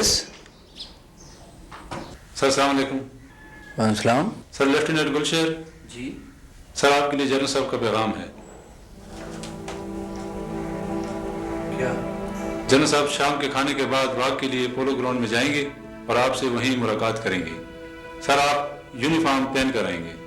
Yes. Sir अस्सलाम वालेकुम। वालेकुम। सर लेफ्टिनेंट गुलशेर जी सर, आपके लिए जनरल साहब का पैगाम है। क्या? जनरल साहब शाम के खाने के बाद वॉक के लिए पोलो ग्राउंड में जाएंगे और आपसे वहीं मुलाकात करेंगे। सर आप यूनिफॉर्म पहन कर आएंगे।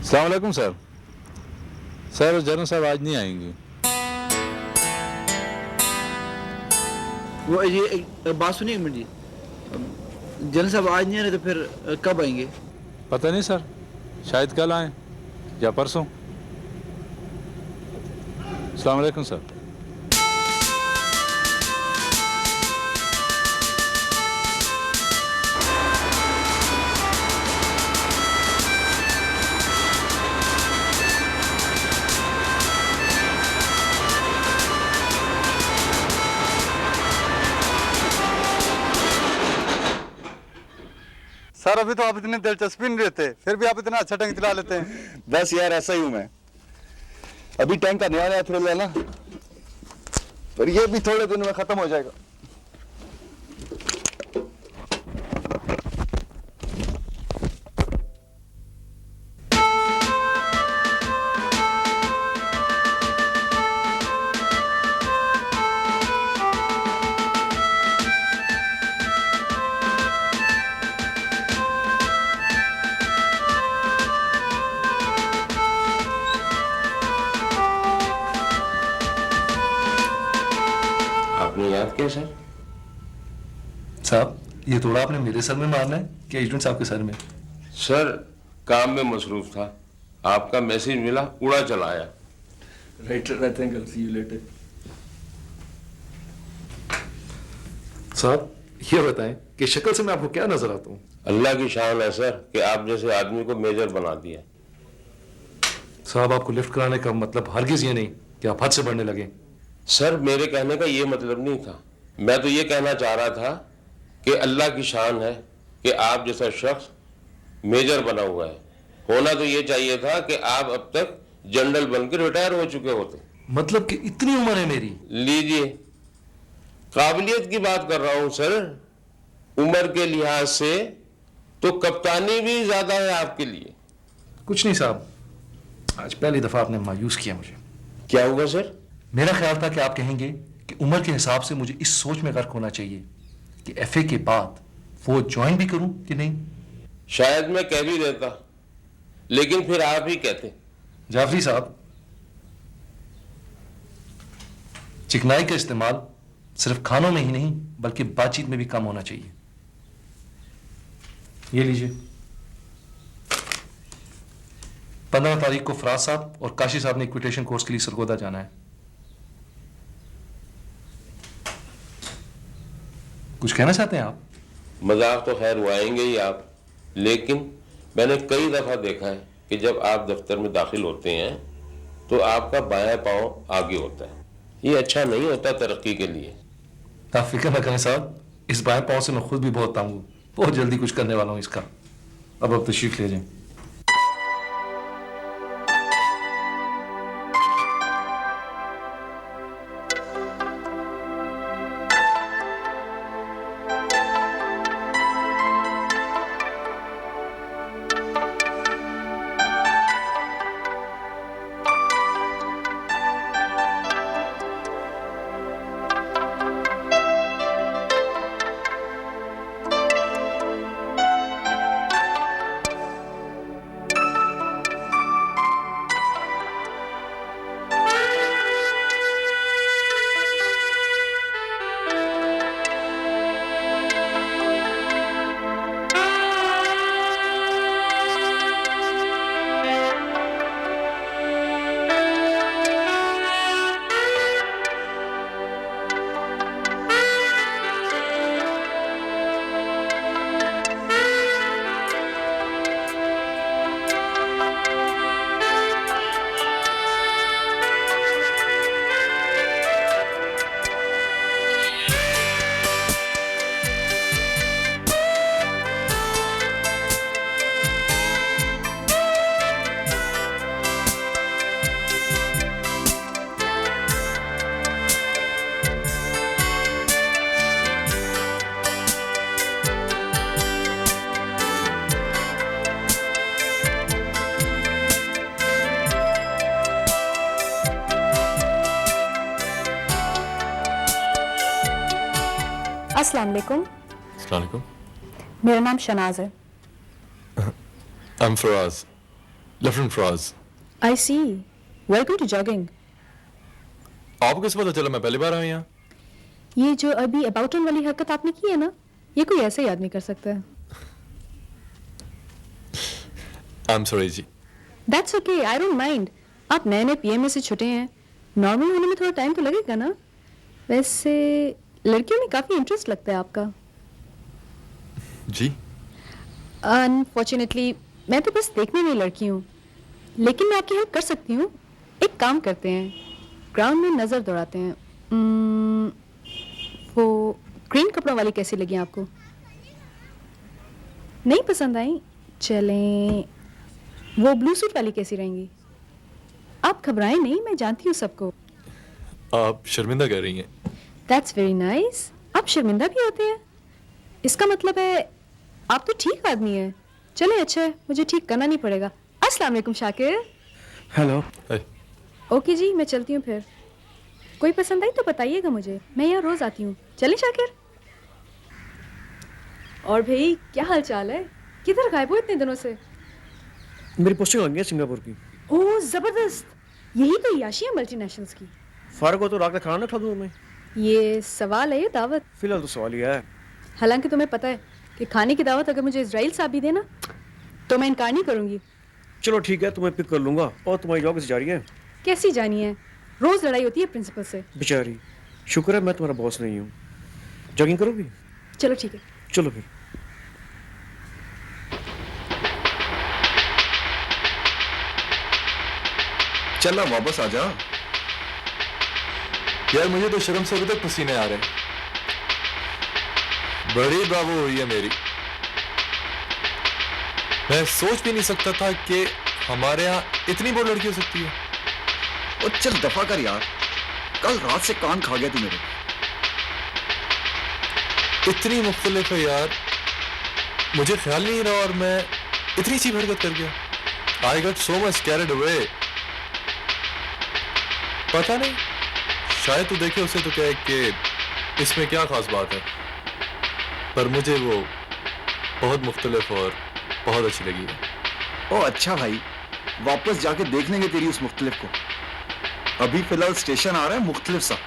अस्सलाम वालेकुम सर। सर जनरल साहब आज नहीं आएंगे। वो ये एक बात सुनिए, एक मिनट जी। जनरल साहब आज नहीं आ रहे तो फिर कब आएंगे? पता नहीं सर, शायद कल आए या परसों। अस्सलाम वालेकुम सर। सर अभी तो आप इतनी दिलचस्पी नहीं लेते, फिर भी आप इतना अच्छा टैंक चला लेते हैं। बस यार ऐसा ही हूं मैं। अभी टैंक का नया थ्रिल है ना, पर ये भी थोड़े दिनों में खत्म हो जाएगा। आपने याद किया सर? साहब ये थोड़ा आपने मेरे सर में मारना है कि एजेंट साहब के सर में? सर काम में मसरूफ था, आपका मैसेज मिला, उड़ा चला आया। Right right uncle, see you later. साहब ये बताएं कि शक्ल से मैं आपको क्या नजर आता हूँ? अल्लाह की शान है सर कि आप जैसे आदमी को मेजर बना दिया। साहब आपको लिफ्ट कराने का मतलब हरगिज ये नहीं कि आप हद से बढ़ने लगे। सर मेरे कहने का ये मतलब नहीं था, मैं तो ये कहना चाह रहा था कि अल्लाह की शान है कि आप जैसा शख्स मेजर बना हुआ है। होना तो ये चाहिए था कि आप अब तक जनरल बनकर रिटायर हो चुके होते। मतलब कि इतनी उम्र है मेरी? लीजिए, काबिलियत की बात कर रहा हूं सर। उम्र के लिहाज से तो कप्तानी भी ज्यादा है आपके लिए। कुछ नहीं साहब, आज पहली दफा आपने मायूस किया मुझे। क्या हुआ सर? मेरा ख्याल था कि आप कहेंगे कि उम्र के हिसाब से मुझे इस सोच में गर्क होना चाहिए कि एफए के बाद फौज ज्वाइन भी करूं कि नहीं। शायद मैं कह भी देता, लेकिन फिर आप ही कहते। जाफरी साहब, चिकनाई का इस्तेमाल सिर्फ खानों में ही नहीं बल्कि बातचीत में भी कम होना चाहिए। ये लीजिए, 15 तारीख को फराज साहब और काशी साहब ने इक्विटेशन कोर्स के लिए सरगोदा जाना है। कुछ कहना चाहते हैं आप? मजाक तो खैर उड़ाएंगे ही आप, लेकिन मैंने कई दफा देखा है कि जब आप दफ्तर में दाखिल होते हैं तो आपका बायां पांव आगे होता है। ये अच्छा नहीं होता तरक्की के लिए। आप फिक्र न करें साहब, इस बाएं पांव से मैं खुद भी बहुत तंग हूं, बहुत जल्दी कुछ करने वाला हूं इसका। अब तशरीफ ले जाएं। अस्सलाम वालेकुम। अस्सलाम वालेकुम। मेरा नाम शनाज है। I'm Faraz, Lieutenant Faraz. I see. Welcome to jogging. आपको कैसे पता चला मैं पहली बार आया यहाँ? ये जो अभी अबाउट टर्न वाली हरकत आपने की है ना, ये कोई ऐसे ही आदमी कर सकता है। I'm sorry जी। That's okay, I don't mind. आप नए नए पीएमए से छुटे हैं, नॉर्मल होने में थोड़ा टाइम तो लगेगा ना। वैसे लड़कियों में काफी इंटरेस्ट लगता है आपका। जी? अनफॉर्चुनेटली मैं तो बस देखने में लड़की हूँ, लेकिन मैं आपकी हेल्प कर सकती हूँ। एक काम करते हैं, ग्राउंड में नजर दौड़ाते हैं। वो ग्रीन कपड़ों वाली कैसी लगी आपको? नहीं पसंद आई? चलें वो ब्लू सूट वाली कैसी रहेंगी? आप घबराएं नहीं, मैं जानती हूँ सबको। आप शर्मिंदा कर रही हैं। That's very nice. आप शर्मिंदा भी होते हैं, इसका मतलब है आप तो ठीक आदमी हैं। चले अच्छा है, मुझे ठीक करना नहीं पड़ेगा। अस्सलाम वालेकुम शाकिर। हेलो। Hey, ओके जी, मैं चलती हूँ फिर। कोई पसंद आई तो बताइएगा मुझे, मैं यहाँ रोज आती हूँ। चले शाकिर। और भाई क्या हाल चाल है? किधर गायब हो इतने दिनों से? मेरी पोस्टिंग लग गई है सिंगापुर की। ओह जबरदस्त, यही तो याशी है मल्टीनेशनल्स की। फारग हो तो रात का खाना खा दूँ मैं? ये सवाल है, ये दावत? फिलहाल तो सवाल ही है। हालांकि तुम्हें पता है कि खाने की दावत अगर मुझे इजराइल साहब भी देना तो मैं इनकार नहीं करूंगी। चलो ठीक है, तुम्हें पिक कर लूंगा। और तुम्हारी जॉब कैसी जा रही है? कैसी जानी है, रोज लड़ाई होती है प्रिंसिपल से। बेचारी, शुक्र है मैं तुम्हारा बॉस नहीं हूँ। जॉगिंग करोगी? चलो ठीक है। चलो फिर। चल वापस आ जा यार मुझे तो शर्म से अभी तक पसीने आ रहे हैं। बड़ी बाबू हुई है मेरी। मैं सोच भी नहीं सकता था कि हमारे यहाँ इतनी बड़ी लड़की हो सकती है। और चल दफा कर यार, कल रात से कान खा गया तू मेरे। इतनी मुख्तलिफ है यार, मुझे ख्याल नहीं रहा और मैं इतनी सी हरकत कर गया। I got so much carried away. पता नहीं, शायद तू देखे उसे तो कहे कि इसमें क्या खास बात है, पर मुझे वो बहुत मुख्तलिफ और बहुत अच्छी लगी है। ओ अच्छा भाई, वापस जाके देख लेंगे तेरी उस मुख्तलिफ को। अभी फिलहाल स्टेशन आ रहा है मुख्तलिफ सा,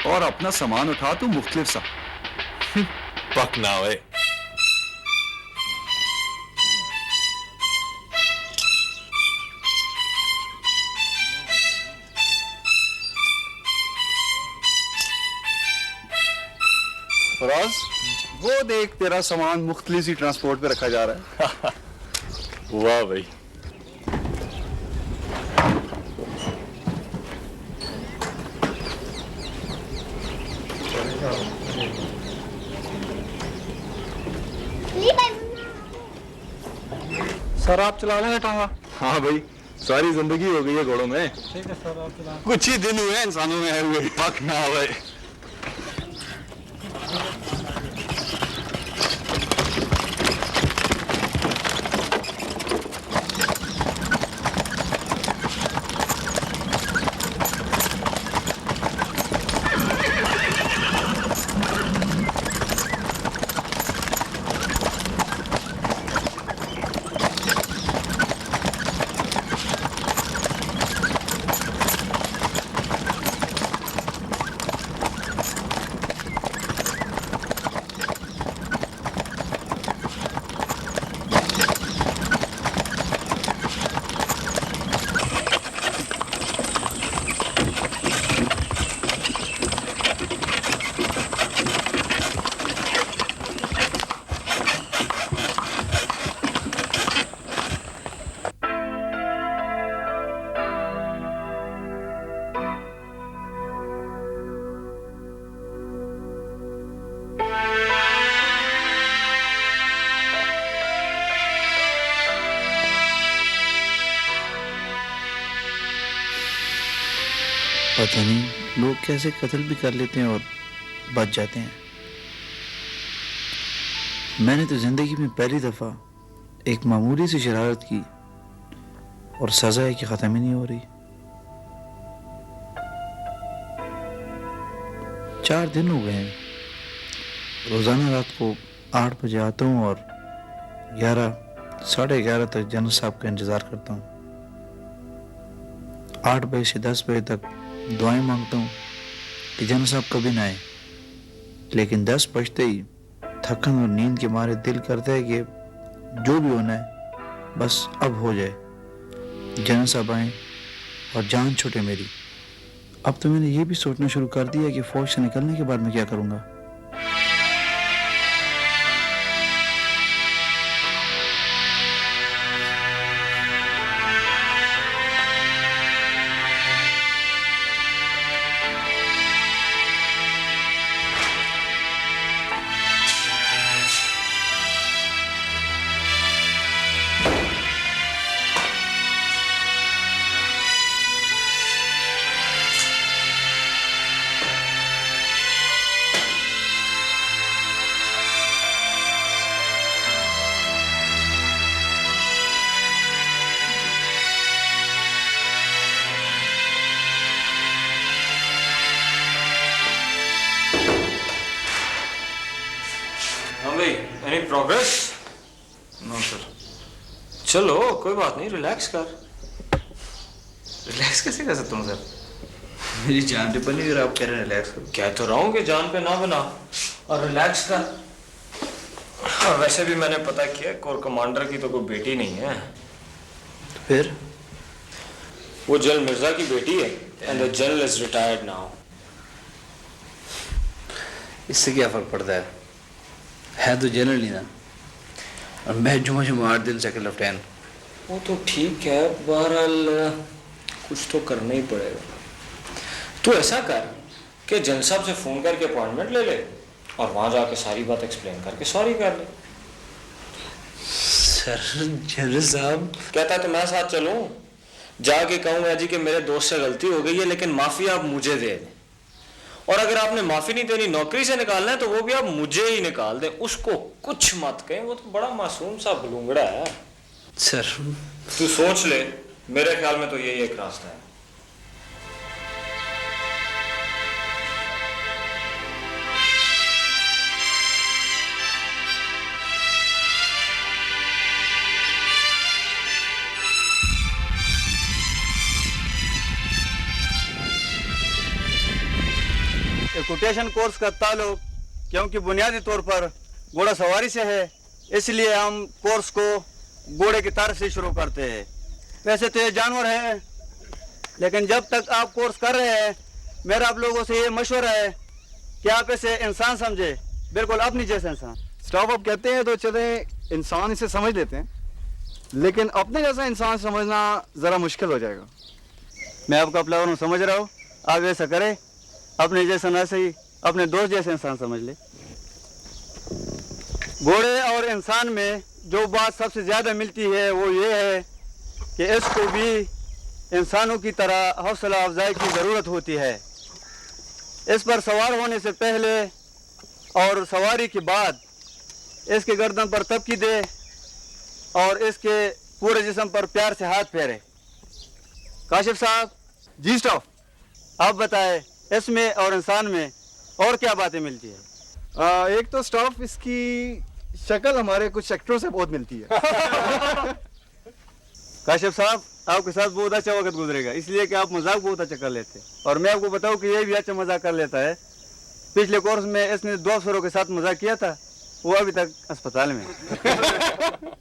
और अपना सामान उठा तू मुख्तलिफ सा। पक ना हुए। फराज, वो देख तेरा सामान मुख्तलिफ सी ट्रांसपोर्ट पे रखा जा रहा है। वाह भाई। सर आप चला लेंगे टांगा? हाँ भाई, सारी जिंदगी हो गई है घोड़ों में। ठीक है सर, आप चला। कुछ ही दिन हुए इंसानों में आए हुए। पक ना हुए। पता नहीं लोग कैसे कत्ल भी कर लेते हैं और बच जाते हैं। मैंने तो जिंदगी में पहली दफा एक मामूली सी शरारत की और सजा है कि खत्म ही नहीं हो रही। 4 दिन हो गए हैं रोज़ाना रात को 8 बजे आता हूँ और 11, साढ़े 11 तक जनरल साहब का इंतज़ार करता हूँ। 8 बजे से 10 बजे तक दुआएं मांगता हूँ कि जनरल साहब कभी ना आए, लेकिन 10 बजते ही थकन और नींद के मारे दिल करता है कि जो भी होना है बस अब हो जाए, जनरल साहब आए और जान छूटे मेरी। अब तो मैंने ये भी सोचना शुरू कर दिया कि फौज से निकलने के बाद मैं क्या करूँगा। हाँ भाई, एनी प्रोग्रेस? No sir. चलो कोई बात नहीं, रिलैक्स कर। रिलैक्स कैसे कर सकता हूँ सर? मेरी जान पे बनी और आप कह रहे हैं रिलैक्स करो। कह तो रहा हूँ कि जान पे ना बना और रिलैक्स कर। और वैसे भी मैंने पता किया, कोर कमांडर की तो कोई बेटी नहीं है। तो फिर? वो जनरल मिर्जा की बेटी है and the general is retired now. इससे क्या फर्क पड़ता है तो जनरल ही ना, और मैं जुम्मा 8 दिन सेकंड लेफ्टिनेंट। वो तो ठीक है, बहरहाल कुछ तो करना ही पड़ेगा। तू ऐसा कर कि जनरल साहब से फोन करके अपॉइंटमेंट ले ले और वहां जाके सारी बात एक्सप्लेन करके सॉरी कर ले। सर जनरल साहब कहता है तो मैं साथ चलूं, जाके कहूंगा जी कि मेरे दोस्त से गलती हो गई है लेकिन माफी आप मुझे दे दें, और अगर आपने माफी नहीं देनी, नौकरी से निकालना है तो वो भी आप मुझे ही निकाल दें, उसको कुछ मत कहें। वो तो बड़ा मासूम सा बलूंगड़ा है। सर तू सोच ले, मेरे ख्याल में तो यही एक रास्ता है। कोटेशन कोर्स का ताल्लुक क्योंकि बुनियादी तौर पर घोड़ा सवारी से है, इसलिए हम कोर्स को घोड़े की तारीफ से शुरू करते हैं। वैसे तो ये जानवर है, लेकिन जब तक आप कोर्स कर रहे हैं मेरा आप लोगों से ये मशवरा है कि आप इसे इंसान समझे, बिल्कुल अपनी जैसे इंसान। स्टॉप अप कहते हैं तो चले इंसान इसे समझ लेते हैं, लेकिन अपने जैसा इंसान समझना जरा मुश्किल हो जाएगा। मैं आपका प्लान समझ रहा हूँ, आप ऐसा करें, अपने जैसा ना सही अपने दोस्त जैसे इंसान समझ ले। घोड़े और इंसान में जो बात सबसे ज्यादा मिलती है वो ये है कि इसको भी इंसानों की तरह हौसला अफजाई की ज़रूरत होती है। इस पर सवार होने से पहले और सवारी के बाद इसके गर्दन पर तबकी दे और इसके पूरे जिस्म पर प्यार से हाथ फेरे। काशिफ साहब। जी स्टॉप। आप बताएं, इसमें और इंसान में और क्या बातें मिलती है? एक तो स्टॉप इसकी शक्ल हमारे कुछ सेक्टरों से बहुत मिलती है। काशिफ साहब, आपके साथ बहुत अच्छा वक्त गुजरेगा, इसलिए कि आप मजाक बहुत अच्छा कर लेते हैं, और मैं आपको बताऊं कि ये भी अच्छा मजाक कर लेता है। पिछले कोर्स में इसने 2 अफसरों के साथ मजाक किया था, वो अभी तक अस्पताल में है।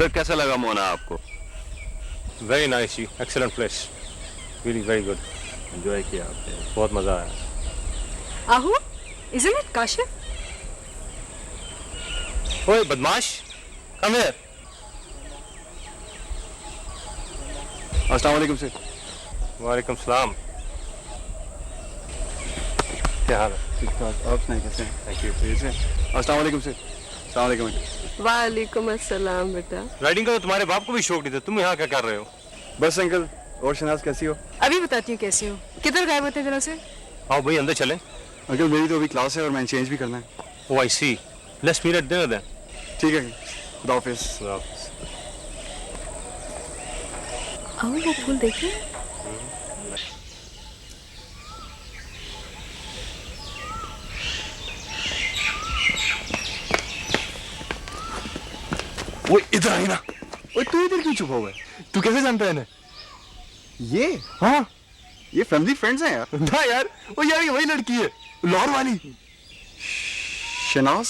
सर कैसा लगा मोना आपको? वेरी नाइस जी, excellent place, really very good, enjoy किया आपने, बहुत मजा आया। आहू, isn't it काशिफ? ओए बदमाश, कम हियर। अस्सलाम वालेकुम सर। वालेकुम सलाम। क्या हाल है? ठीक ठाक, आप सुनाइए कैसे हैं? Thank you. अस्सलाम वालेकुम सर। अस्सलाम वालेकुम। वालेकुम अस्सलाम बेटा। राइडिंग का तो तुम्हारे बाप को भी शौक नहीं था, तुम यहाँ क्या कर रहे हो? बस अंकल, और शनाज कैसी हो? अभी बताती हूँ कैसी हो। किधर गायब होते दिनों से? आओ भाई अंदर चलें। अंकल मेरी तो अभी क्लास है और मैंने चेंज भी करना है। Oh I see, let's meet at dinner then. ठीक है, खुदा हाफिज़। खुदा हाफिज़। आओ वो फूल देखिए। वो इधर आई ना। ओए तू इधर क्यों छुपा हुआ है? तू कैसे जानता है इन्हें? ये हाँ, ये फैमिली फ्रेंड्स हैं यार। ना यार, वो यार ये वही लड़की है, लाहौर वाली शनाज।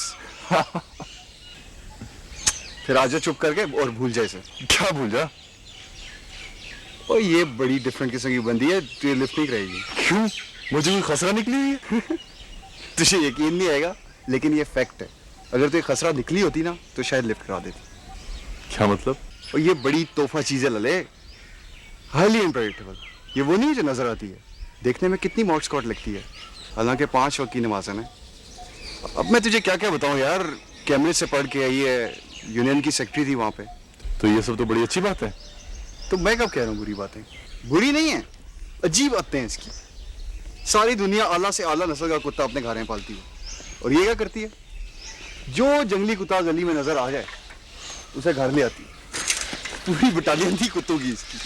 फिर आजा चुप करके और भूल जाए इसे। क्या भूल जा? और ये बड़ी डिफरेंट किस्म की बंदी है, तुझे लिफ्ट नहीं कराएगी। क्यों? मुझे कोई खसरा निकली हुई है? तुझे यकीन नहीं आएगा, लेकिन ये फैक्ट है। अगर तुझे खसरा निकली होती ना तो शायद लिफ्ट करा देती। क्या मतलब? और ये बड़ी तोहफा चीज है लले, हाईली अनप्रेडिक्टेबल। ये वो नहीं है जो नजर आती है, देखने में कितनी मॉड स्कॉट लगती है, हालांकि 5 वक्त की नमाज़न है। अब मैं तुझे क्या क्या बताऊं यार, कैमरे से पढ़ के आई है, यूनियन की सेक्रेटरी थी वहां पे। तो ये सब तो बड़ी अच्छी बात है। तो मैं कब कह रहा हूँ बुरी बातें? बुरी नहीं है, अजीब आते हैं इसकी। सारी दुनिया आला से आला नस्ल का कुत्ता अपने घर में पालती है, और ये क्या करती है? जो जंगली कुत्ता गली में नजर आ जाए उसे घर ले आती है। पूरी बटालियन थी कुत्तों की इसकी।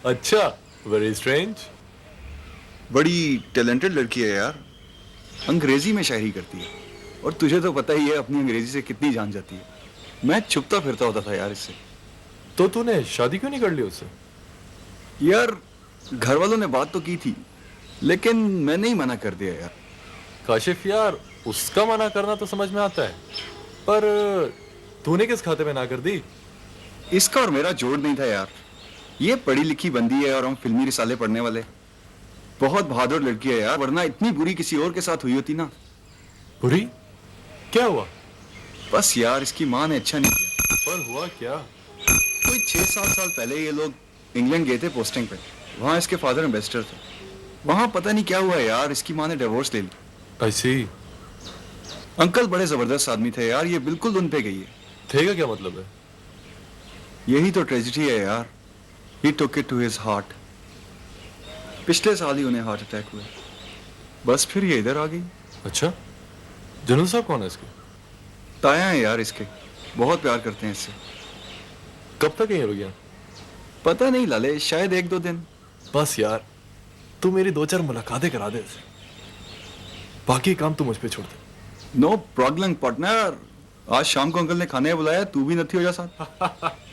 अच्छा, वेरी स्ट्रेंज। बड़ी टैलेंटेड लड़की है यार, अंग्रेजी में शायरी करती है, और तुझे तो पता ही है अपनी अंग्रेजी से कितनी जान जाती है। मैं छुपता फिरता होता था यार इससे। तो तूने शादी क्यों नहीं कर ली उससे? यार घर वालों ने बात तो की थी, लेकिन मैंने ही मना कर दिया यार। काशिफ यार, उसका मना करना तो समझ में आता है, पर तूने किस खाते में ना कर दी? इसका और मेरा जोड़ नहीं था यार। ये पढ़ी लिखी बंदी है और हम फिल्मी रिसाले पढ़ने वाले। बहुत बहादुर लड़की है यार, वरना इतनी बुरी किसी और के साथ हुई होती ना। बुरी? क्या हुआ? बस यार इसकी माँ ने अच्छा नहीं किया। पर हुआ क्या? कोई 6-7 साल पहले ये लोग इंग्लैंड गए थे पोस्टिंग पे। वहाँ इसके फादर एम्बेसडर थे। वहाँ पता नहीं क्या हुआ यार, इसकी माँ ने डिवोर्स ले ली। I see। अंकल बड़े जबरदस्त आदमी थे यार, ये बिल्कुल उन पे गई है। थे का क्या मतलब है? यही तो ट्रेजेडी है यार। He took it to his heart। पिछले साल ही उन्हें हार्ट अटैक हुआ, बस फिर ये इधर आ गई। अच्छा, जनरल साहब कौन है इसके? ताया है यार इसके, बहुत प्यार करते हैं इससे। कब तक यहीं रुकिया? पता नहीं लाले, शायद 1-2 दिन। बस यार, तू मेरी 2-4 मुलाकातें करा दे इससे, बाकी काम तू मुझ पे छोड़ दे। No problem partner. आज शाम को अंकल ने खाने बुलाया, तू भी नथी हो जा साथ।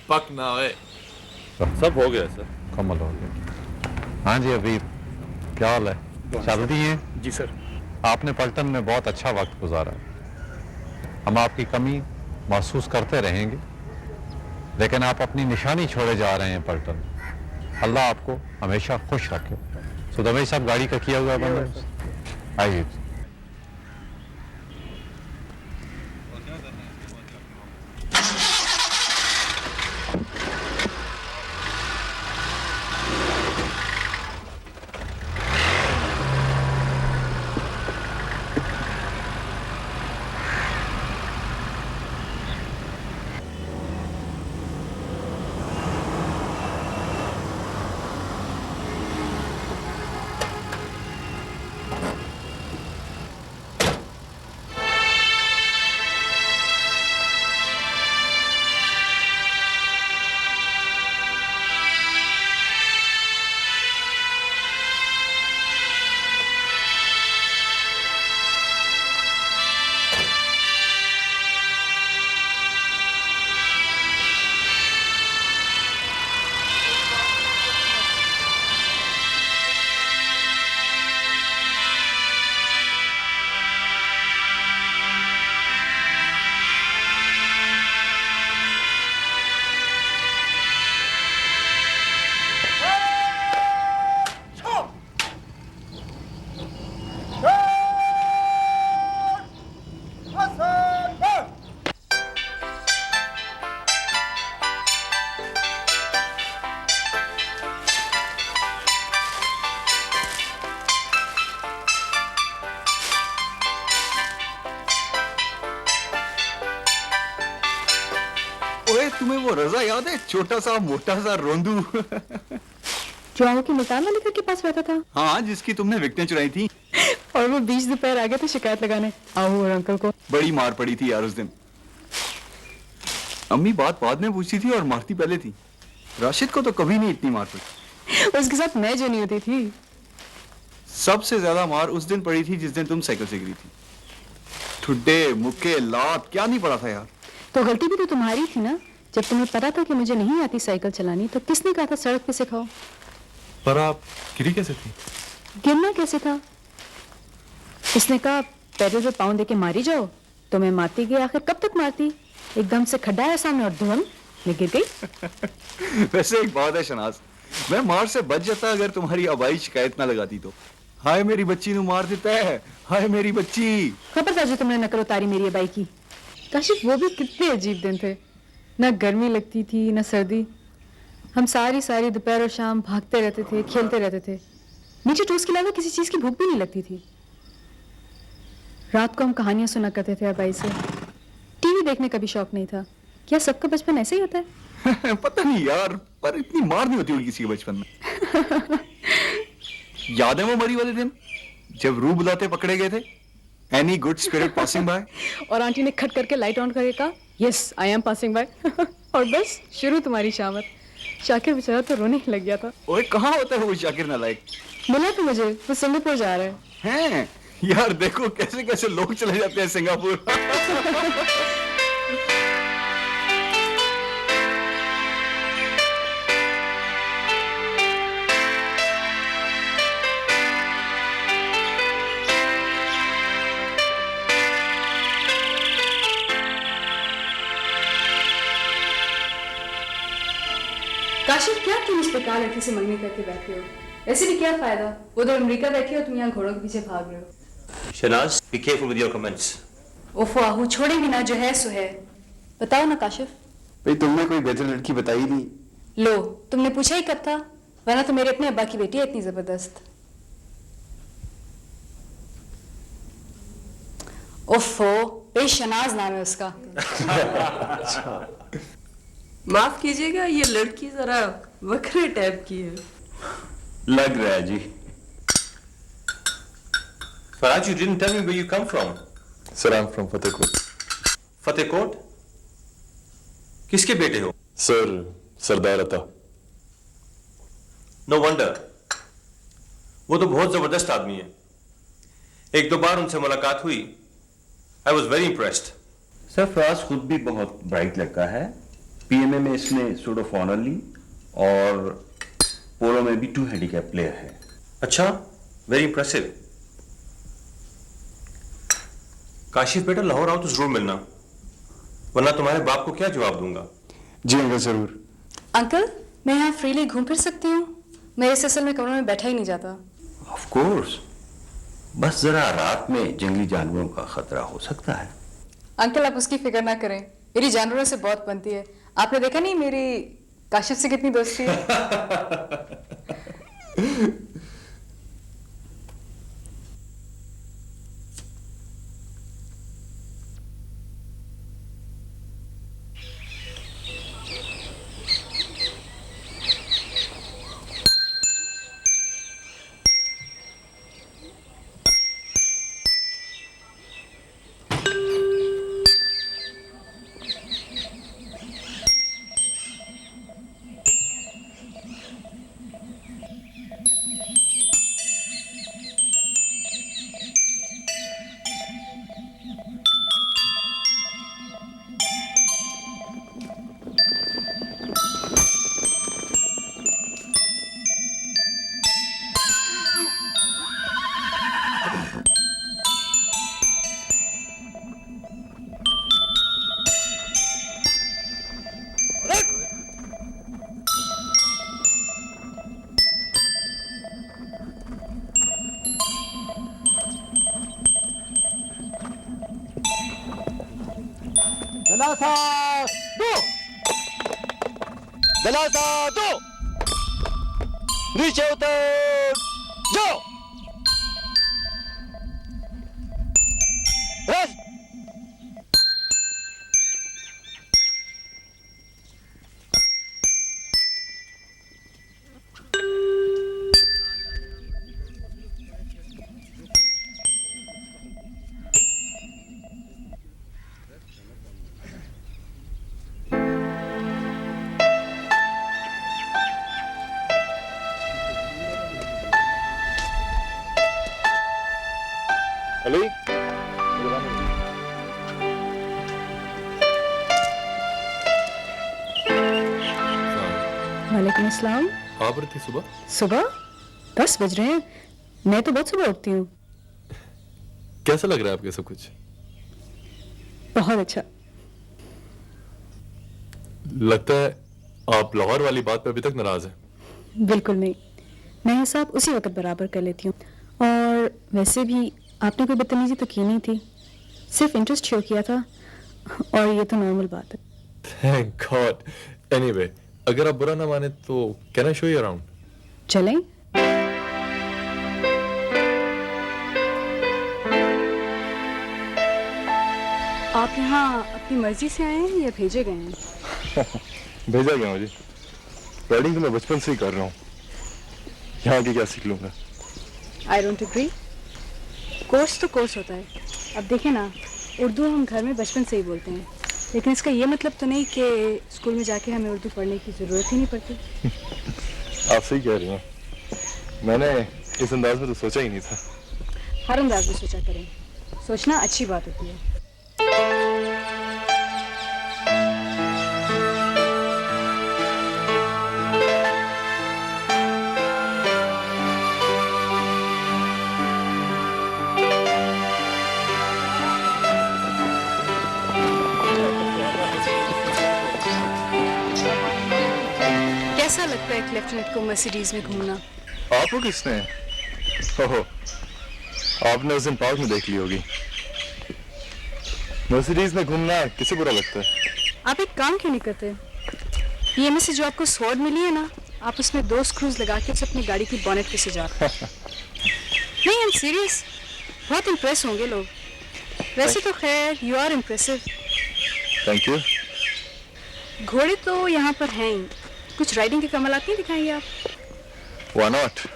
पक ना होए। सब हो गया सर। कमल हो गया। हाँ जी अबीब, क्या हाल है? चल रही हैं? जी सर। आपने पलटन में बहुत अच्छा वक्त गुजारा। हम आपकी कमी महसूस करते रहेंगे, लेकिन आप अपनी निशानी छोड़े जा रहे हैं पलटन। अल्लाह आपको हमेशा खुश रखे। सुधा भाई साहब, गाड़ी का किया हुआ बंद, आइए। ओए, तुम्हें वो रजा याद है, छोटा सा मोटा सा रोंदू? जो आओ की मुल्तान वाले घर के पास रहता था। हाँ, जिसकी तुमने विकटें चुराई थी। और वो बीच दोपहर आ गए थे शिकायत लगाने आओ और अंकल को। बड़ी मार पड़ी थी यार उस दिन। अम्मी बात बाद में पूछती थी और मारती पहले थी। राशिद को तो कभी नहीं इतनी मार पड़ी। उसके साथ मैं जो नहीं होती थी। सबसे ज्यादा मार उस दिन पड़ी थी जिस दिन तुम साइकिल से गिरी थी। ठुड्डे मुक्के लात क्या नहीं पड़ा था यार। तो गलती भी तो तुम्हारी थी ना। जब तुम्हें पता था कि मुझे नहीं आती साइकिल चलानी तो किसने कहा था सड़क पे सिखाओ। पर आप गिरी कैसे थी? गिरना कैसे था? उसने कहा पैदल से पाँव देके मारी जाओ। तो मैं मारती गई, आखिर कब तक मारती। एकदम से खड्डा है सामने और धुन मैं गिर गई। वैसे एक बात है शनाज, मैं मार से बच जाता अगर तुम्हारी अबाई शिकायत ना लगाती तो। हाय मेरी बच्ची नु मार देता है, हाय मेरी बच्ची। खबर था जो तुमने नकल उतारी मेरी अबाई की। काशिफ वो भी कितने अजीब दिन थे। ना गर्मी लगती थी ना सर्दी। हम सारी सारी दोपहर और शाम भागते रहते थे, खेलते रहते थे। नीचे टोस्ट के अलावा किसी चीज की भूख भी नहीं लगती थी। रात को हम कहानियां सुना करते थे अबाई से। टीवी देखने का भी शौक नहीं था। क्या सबका बचपन ऐसे ही होता है? पता नहीं यार, पर इतनी मार नहीं होती होगी किसी के बचपन में। याद है वो मरी वाले दिन जब रू बुलाते पकड़े गए थे? Any good spirit passing by? और आंटी ने खट करके लाइट ऑन करके कहा yes I am passing by. और बस शुरू तुम्हारी शामत। शाकिर बेचारा तो रोने ही लग गया था। ओए कहाँ होता है वो शाकिर नालायक? मिला तो मुझे, वो सिंगापुर जा रहे हैं। यार देखो कैसे कैसे लोग चले जाते हैं सिंगापुर। काशिफ क्या तुम इस बेकार लड़की से मंगनी करके बैठे हो? ऐसे भी क्या फायदा, उधर अमेरिका बैठी हो तुम यहाँ घोड़ों के पीछे भाग रहे हो। Shahnaz, be careful with your comments. ओफो आहू छोड़ेंगे ना, जो है सो है। बताओ ना काशिफ। भाई तुमने कोई बेहतर लड़की बताई नहीं। लो तुमने पूछा ही कब था, वरना तो मेरे अपने अब्बा की बेटी है इतनी जबरदस्त। ओफो बेशनाज नाम है उसका। माफ कीजिएगा, ये लड़की जरा वक्रे टाइप की है। लग रहा है जी। Faraj, you didn't tell me where you come from. Sir, I'm from Fatehkot. फतेहकोट? किसके बेटे हो? Sir, Sardar Ata. No wonder. वो तो बहुत जबरदस्त आदमी है। एक दो बार उनसे मुलाकात हुई। I was very impressed. Sir Faraz खुद भी बहुत ब्राइट लड़का है। पीएमए में इसने सूट ऑफ ऑनर ली और पोलो में भी 2 हैंडीकैप प्लेयर है। अच्छा, वेरी इंप्रेसिव। काशिफ बेटा लाहौर आओ तो जरूर मिलना, वरना तुम्हारे बाप को क्या जवाब दूंगा। जी अंकल जरूर। अंकल मैं यहाँ फ्रीली घूम फिर सकती हूँ? मेरे इस असल में कमरों में बैठा ही नहीं जाता। ऑफ कोर्स, बस जरा रात में जंगली जानवरों का खतरा हो सकता है। अंकल आप उसकी फिक्र ना करें, मेरी जानवरों से बहुत बनती है। आपने देखा नहीं मेरी काशिफ से कितनी दोस्ती है। दलासा दो, दलासा दो, नीचे उतर जाओ। बस। अली वालेकुम अस्सलाम। आप रही थी सुबह? सुबह 10 बज रहे हैं। मैं तो बहुत सुबह उठती हूँ। कैसा लग रहा है आपके सब कुछ? बहुत अच्छा। लगता है आप लाहौर वाली बात पे अभी तक नाराज हैं। बिल्कुल नहीं, मैं हिसाब उसी वक्त बराबर कर लेती हूँ। और वैसे भी आपने कोई बदतमीजी तो की नहीं थी, सिर्फ इंटरेस्ट शो किया था, और ये तो नॉर्मल बात है। Thank God. एनीवे, अगर आप बुरा ना माने तो can I show you around? चलें? आप यहाँ अपनी मर्जी से आए हैं या भेजे गए हैं? भेजा गया मुझे। राइडिंग तो मैं बचपन से ही कर रहा हूँ, यहाँ की क्या सीख लूंगा? I don't agree. कोर्स तो कोर्स होता है। अब देखें ना, उर्दू हम घर में बचपन से ही बोलते हैं, लेकिन इसका ये मतलब तो नहीं कि स्कूल में जाके हमें उर्दू पढ़ने की ज़रूरत ही नहीं पड़ती। आप सही कह रही हैं। मैंने इस अंदाज में तो सोचा ही नहीं था। हर अंदाज में सोचा करें, सोचना अच्छी बात होती है। कैसा लगता है एक लेफ्टिनेंट को मर्सिडीज में घूमना? आपको किसने? ओहो, आपने उस दिन पार्क में देख ली होगी। मर्सिडीज में घूमना किसे बुरा लगता है? आप एक काम क्यों नहीं करते? ये में से जो आपको स्वॉर्ड मिली है ना, आप उसमें 2 स्क्रूज लगा के उसे अपनी गाड़ी की बॉनेट पे सजा। नहीं, आई एम सीरियस। बहुत इम्प्रेस होंगे लोग। वैसे तो खैर you are impressive. Thank you. घोड़े तो यहाँ पर हैं ही। कुछ राइडिंग के कमालात नहीं दिखाएंगे आप? Why not?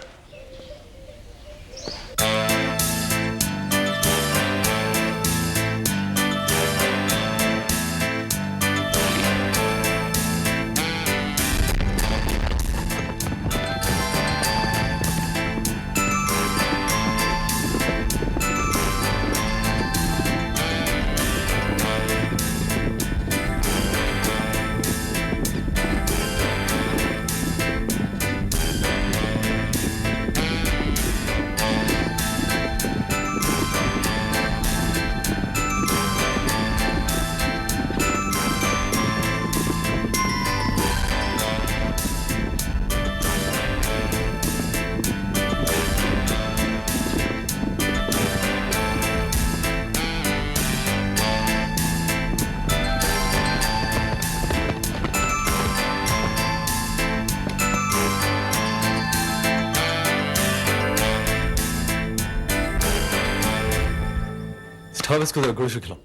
Stop, इसको जरा गोश्त खिलाओ।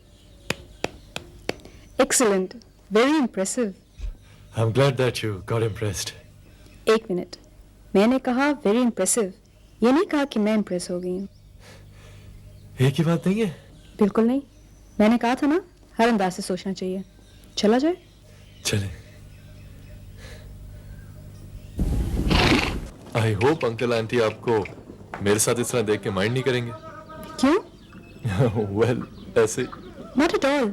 Excellent, very impressive. I'm glad that you got impressed. एक मिनट, मैंने कहा very impressive, ये नहीं कहा कि मैं impress हो गई हूँ। एक ही बात नहीं है? बिल्कुल नहीं, मैंने कहा था ना, हर अंदाज से सोचना चाहिए। चला जाए? चले। I hope अंकल आंटी आपको मेरे साथ इस तरह देख के माइंड नहीं करेंगे। क्यों? Well, ऐसे। Not at all,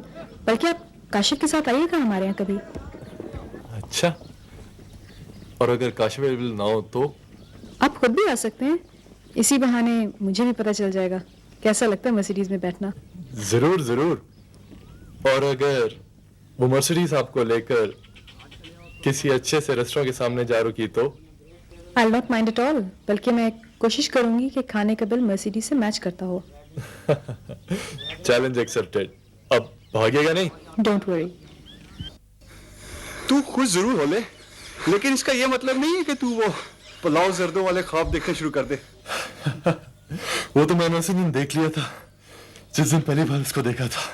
बल्कि आप काशिफ के साथ आइएगा हमारे यहाँ कभी। अच्छा, और अगर काशिफ अवेलेबल ना हो तो? आप खुद भी आ सकते हैं, इसी बहाने मुझे भी पता चल जाएगा कैसा लगता है मर्सिडीज में बैठना। जरूर जरूर। और अगर वो मर्सिडीज आपको लेकर किसी अच्छे से रेस्टोरेंट के सामने जा रुकी तो? I'll not mind at all, बल्कि मैं कोशिश करूंगी कि खाने का बिल मर्सिडीज से मैच करता हो। Challenge accepted. अब भागेगा नहीं? Don't worry. तू खुश जरूर हो ले, लेकिन इसका ये मतलब नहीं है कि तू वो पुलाव जर्दों वाले ख्वाब देखना शुरू कर दे। वो तो मैंने उसी दिन देख लिया था जिस दिन पहली बार उसको देखा था।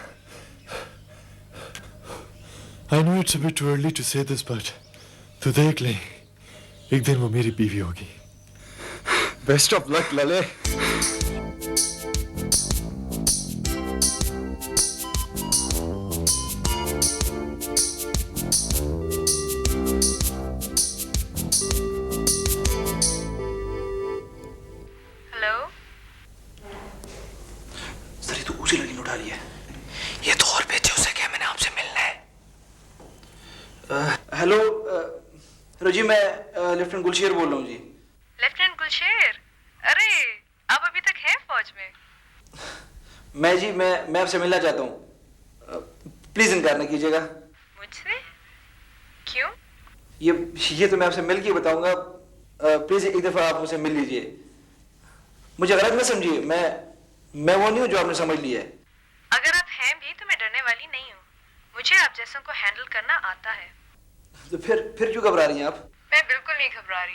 I know it's a bit too early to say this, but तू देख ले, एक दिन वो मेरी बीवी होगी। बेस्ट ऑफ लक लले। हेलो रोजी, मैं लेफ्टिनेंट गुलशेर बोल रहा हूँ जी। लेफ्टिनेंट गुलशेर, अरे आप अभी तक हैं फौज में? मैं आपसे मिलना चाहता हूँ, प्लीज इनकार न कीजिएगा। मुझसे? क्यों? ये तो मैं आपसे मिल के बताऊंगा, प्लीज एक दफा आप मुझसे मिल लीजिए। मुझे गलत न समझिए, मैं वो नहीं हूँ जो आपने समझ लिया है। अगर आप हैं भी तो मैं डरने वाली नहीं हूँ, मुझे आप जैसों को हैंडल करना आता है। तो फिर क्यों घबरा रही हैं आप? मैं बिल्कुल नहीं घबरा रही,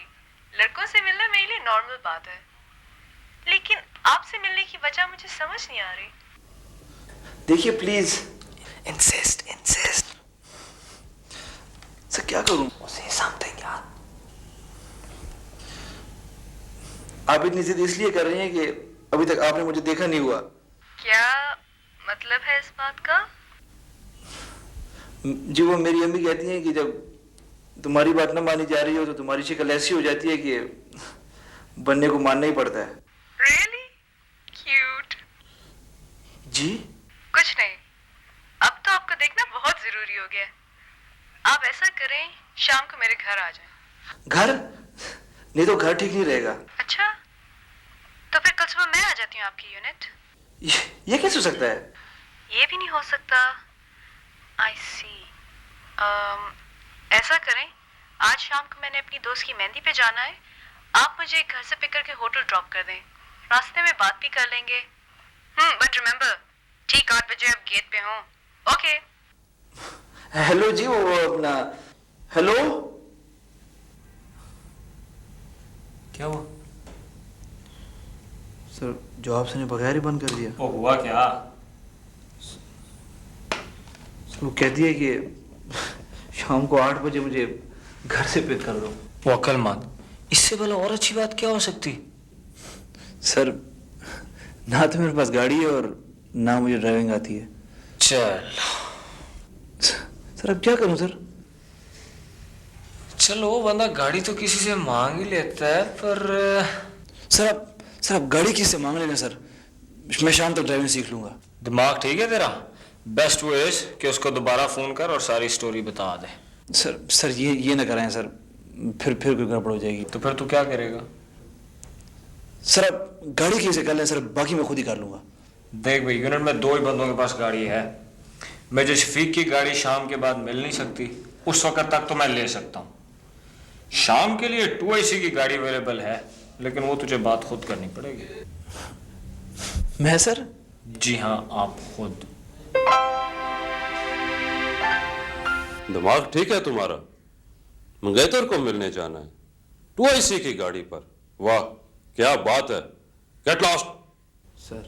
लड़कों से मिलना मेरे लिए नॉर्मल बात है, लेकिन आपसे मिलने की वजह मुझे समझ नहीं आ रही। देखिए प्लीज, इंसिस्ट सर, क्या करूं? Say something यार। आप इतनी जिद इसलिए कर रही हैं कि अभी तक आपने मुझे देखा नहीं हुआ। क्या मतलब है इस बात का? जी वो मेरी अम्मी कहती हैं कि जब तुम्हारी बात ना मानी जा रही हो तो तुम्हारी शक्ल ऐसी हो जाती है कि बनने को मानना ही पड़ता है। Really? Cute. जी? कुछ नहीं, अब तो आपको देखना बहुत जरूरी हो गया है। आप ऐसा करें, शाम को मेरे घर आ जाएं। घर? नहीं तो घर ठीक नहीं रहेगा। अच्छा, तो फिर कल सुबह मैं आ जाती हूँ आपकी यूनिट। ये कैसे हो सकता है? ये भी नहीं हो सकता। I see. ऐसा करें, आज शाम को मैंने अपनी दोस्त की मेहंदी पे जाना है, आप मुझे घर से पिक करके होटल ड्रॉप कर दें, रास्ते में बात भी कर लेंगे। बट रिमेम्बर, ठीक 8 बजे आप गेट पे हो। ओके। हेलो जी, वो अपना हेलो, क्या हुआ? सर जवाब सुने बगैर ही बंद कर दिया। वो हुआ क्या? वो कहती है कि शाम को 8 बजे मुझे घर से पिक कर दो। वो अक्लमंद, इससे भला और अच्छी बात क्या हो सकती? सर ना तो मेरे पास गाड़ी है और ना मुझे ड्राइविंग आती है। चल सर अब क्या करूं सर? चलो वो बंदा गाड़ी तो किसी से मांग ही लेता है, पर सर आप गाड़ी किससे मांग लेना सर, मैं शाम तक ड्राइविंग सीख लूंगा। दिमाग ठीक है तेरा? बेस्ट वो इज कि उसको दोबारा फोन कर और सारी स्टोरी बता दे। सर ये ना कराएं सर, फिर कोई गड़बड़ हो जाएगी। तो फिर तू क्या करेगा? सर आप गाड़ी किसे कर लें सर, बाकी मैं खुद ही कर लूंगा। देख भाई, यूनिट में 2 ही बंदों के पास गाड़ी है। मुझे शफीक की गाड़ी शाम के बाद मिल नहीं सकती, उस वक्त तक तो मैं ले सकता हूँ। शाम के लिए 2IC की गाड़ी अवेलेबल है, लेकिन वो तुझे बात खुद करनी पड़ेगी। मैं सर? जी हाँ, आप खुद। दिमाग ठीक है तुम्हारा? मंगेतर को मिलने जाना है 2IC की गाड़ी पर? वाह क्या बात है। Get lost. सर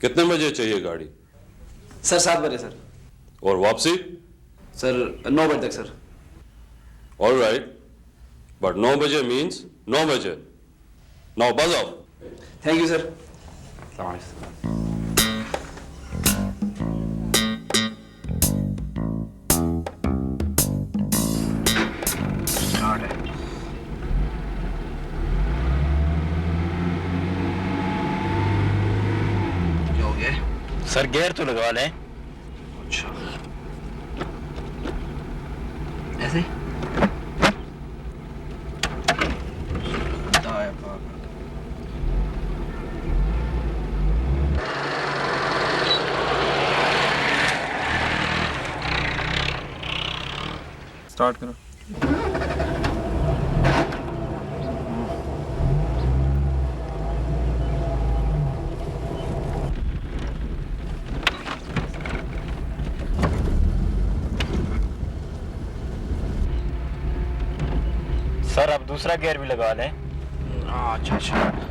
कितने बजे चाहिए गाड़ी? सर 7 बजे सर। और वापसी? सर 9 बजे तक सर। ऑल राइट, बट 9 बजे मीन्स 9 बजे। नाउ बज of. Thank you sir. Sir gear तो लगवा लें। अच्छा ऐसे? स्टार्ट करो। दूसरा गियर भी लगा लें। हाँ अच्छा अच्छा।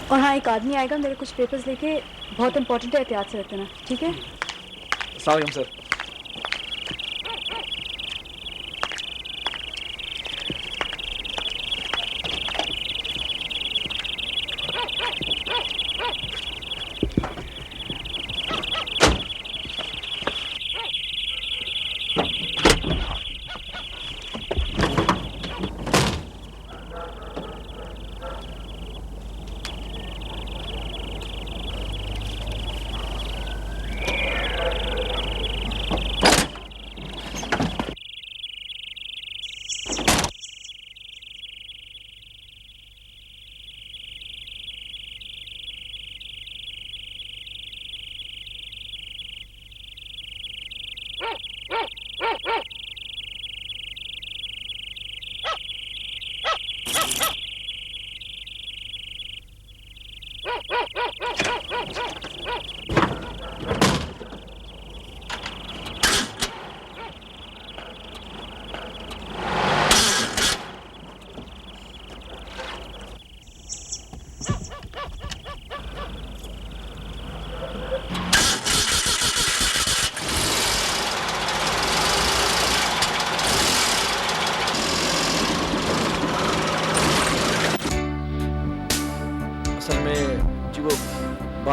और हाँ, एक आदमी आएगा मेरे कुछ पेपर्स लेके, बहुत इंपॉर्टेंट है, एहतियात से रख देना, ठीक है? अस्सलाम वालेकुम सर।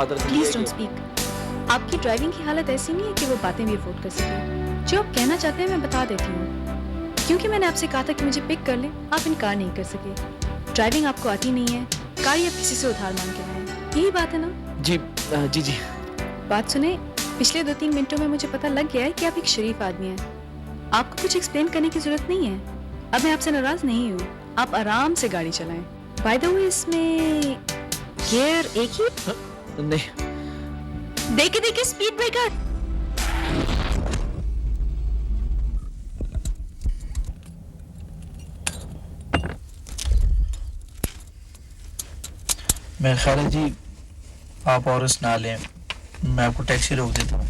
Please don't speak. आपकी ड्राइविंग की हालत ऐसी नहीं है कि वो बातें भी अफोर्ड कर सके। जो आप कहना चाहते हैं मैं बता देती हूँ। क्योंकि मैंने आपसे कहा था कि मुझे पिक कर ले, आप इनकार नहीं कर सके। ड्राइविंग आपको आती नहीं है, गाड़ी आप किसी से उधार मांग के लाए, यही बात है ना? जी जी जी। बात सुने, पिछले 2-3 मिनटों में मुझे पता लग गया है कि आप एक शरीफ आदमी हैं। आपको कुछ एक्सप्लेन करने की जरूरत नहीं है। अब मैं आपसे नाराज नहीं हूँ, आप आराम से गाड़ी चलाएं। बाय द वे, इसमें गियर एक ही? नहीं। देखे स्पीड ब्रेकर। मेरा ख्याल है जी आप और इस ना लें, मैं आपको टैक्सी रोक देता हूँ।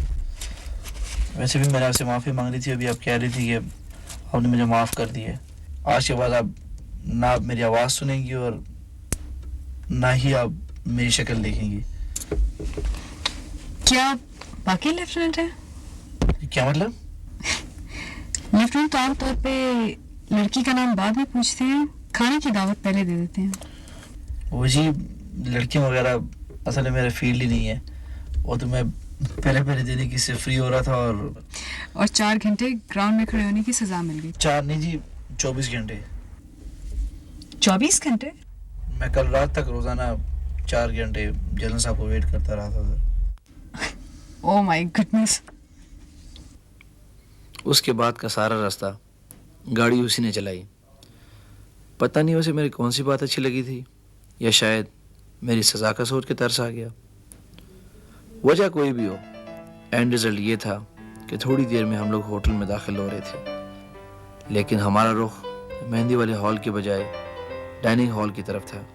वैसे भी मैंने आपसे माफ़ी मांग रही थी, अभी आप कह रही थी कि आपने मुझे माफ़ कर दी है। आज के बाद आप ना आप मेरी आवाज़ सुनेंगी और ना ही आप मेरी शक्ल देखेंगी। क्या बाकी लेफ्टिनेंट है? क्या मतलब? लेफ्टिनेंट तो आमतौर पे लड़की का नाम बाद में पूछते हैं, खाने की दावत पहले दे देते हैं। वो जी लड़कियां वगैरह असल में मेरा फील्ड ही नहीं है। वो तो मैं पहले देने की से फ्री हो रहा था और 4 घंटे ग्राउंड में खड़े होने की सजा मिल गई। 4 नहीं जी, 24 घंटे। 24 घंटे? मैं कल रात तक रोजाना 4 घंटे जलन साहब को वेट करता रहा था। Oh my goodness. उसके बाद का सारा रास्ता गाड़ी उसी ने चलाई। पता नहीं उसे मेरी कौन सी बात अच्छी लगी थी, या शायद मेरी सजा का सोच के तरस आ गया। वजह कोई भी हो, एंड रिजल्ट ये था कि थोड़ी देर में हम लोग होटल में दाखिल हो रहे थे, लेकिन हमारा रुख मेहंदी वाले हॉल के बजाय डाइनिंग हॉल की तरफ था,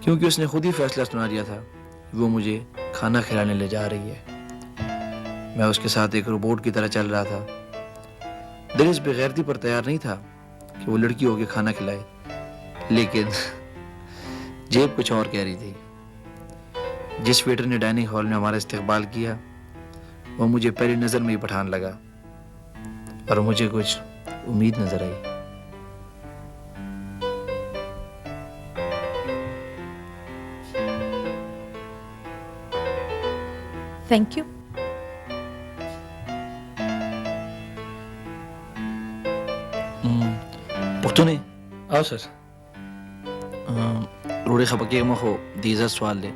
क्योंकि उसने खुद ही फैसला सुना दिया था वो मुझे खाना खिलाने ले जा रही है। मैं उसके साथ एक रोबोट की तरह चल रहा था। दिल इस बेगैरती पर तैयार नहीं था कि वो लड़की होके खाना खिलाए, लेकिन जेब कुछ और कह रही थी। जिस वेटर ने डाइनिंग हॉल में हमारा इस्तकबाल किया वो मुझे पहली नज़र में ही पठान लगा और मुझे कुछ उम्मीद नजर आई। Thank you. पुख्तूनी आओ सर। रोड़ी खपके मखो दीजा सवाल ले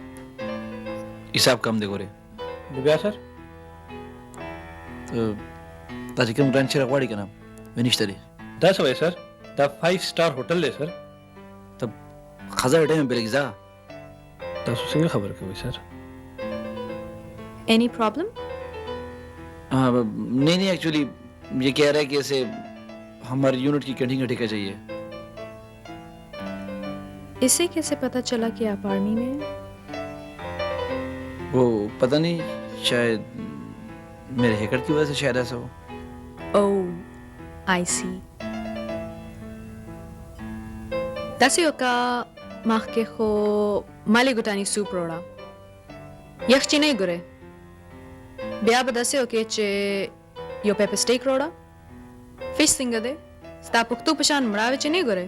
हिसाब कम देखो रे बुगा सर ताजिकम ग्रांड शेरा वाड़ी का नाम विनिश्तरी 10 हुए सर। द 5 स्टार होटल ले सर। तब खजा हटे में बेलगिजा 10 सिंगल खबर के हुई सर। Any problem? नहीं एक्चुअली ये कह रहा है कि ऐसे हमारे यूनिट की कैंटीन का ठेका चाहिए। इसे कैसे पता चला कि आप आर्मी में हैं? वो पता नहीं, शायद मेरे हैकर की वजह से शायद ऐसा हो। ओह I C. Dasio ka mahke kho mali gutani soup roda. Yakhchi nahi gure. Biaba dasio ke che yo pepper steak roda. Fish singa de. Sta puktu pashan mrave che nahi gure.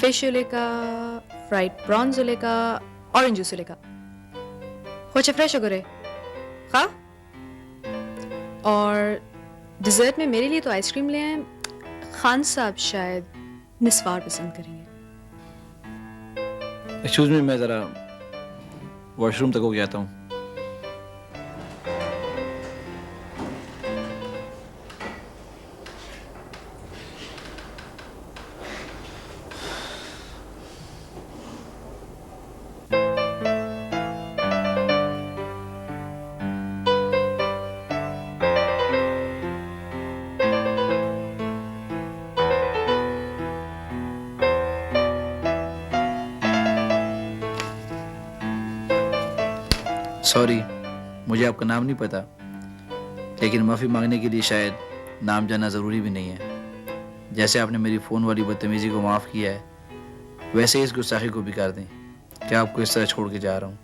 Fish uleka, fried prawns uleka, orange juice uleka. Hoche fresh gure. हाँ? और dessert में मेरे लिए तो ice cream ले आए। खान साहब शायद निस्वार पसंद करेंगे। एक्सक्यूज मी, मैं जरा वॉशरूम तक हो गया हूँ। सॉरी, मुझे आपका नाम नहीं पता, लेकिन माफ़ी मांगने के लिए शायद नाम जानना ज़रूरी भी नहीं है। जैसे आपने मेरी फ़ोन वाली बदतमीज़ी को माफ़ किया है, वैसे ही इस गुस्ताखी को भी कर दें। क्या आपको इस तरह छोड़ के जा रहा हूँ?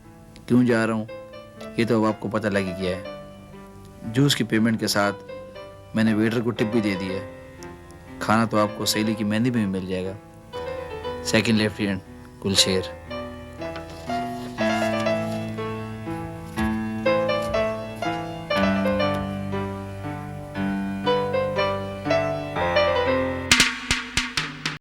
क्यों जा रहा हूँ ये तो अब आपको पता लग ही गया है। जूस की पेमेंट के साथ मैंने वेटर को टिप भी दे दी है। खाना तो आपको सहेली की मेहंदी में भी मिल जाएगा। Second lieutenant Gulsher.